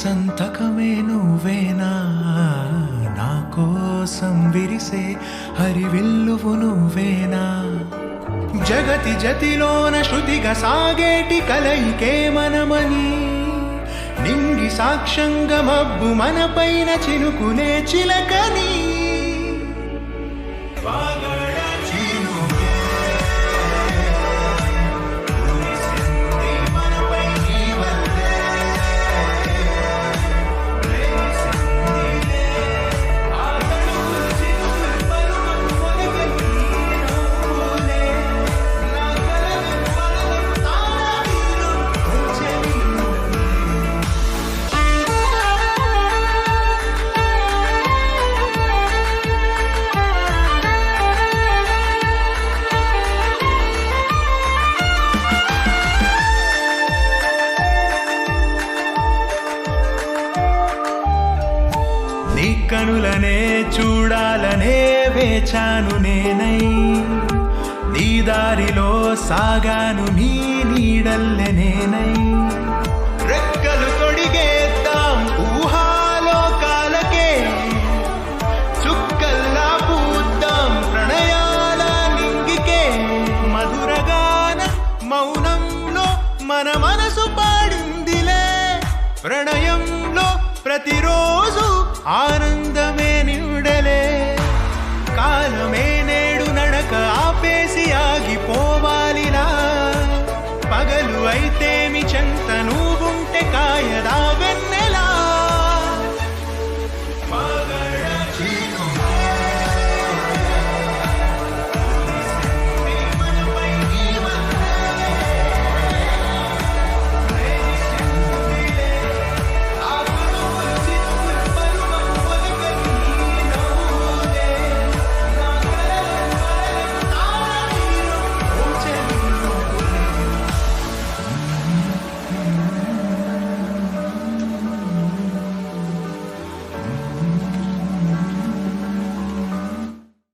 సంతకమే నువ్వేనా, నా కోసం విరిసే హరివిల్లువు నువ్వేనా, జగతి జతిలోన శృతిగా సాగేటి కలయికే మనమని, నింగి సాక్ష్యంగా మబ్బు మన పైన చినుకునే చిలకని, నీ కనులనే చూడాలనే వేచాను నేనై, నీ దారిలో సాగాను నీ నీడల్లె నేనై, రెక్కలు తొడిగేద్దాం ఊహాలోకాలకే, చుక్కల్లా పూద్దాం ప్రణయాల నింగికే, మధురగాన మౌనంలో మన మనసు పాడిందిలే, ప్రణయంలో ప్రతిరోజు ఆనందమే నిండలే.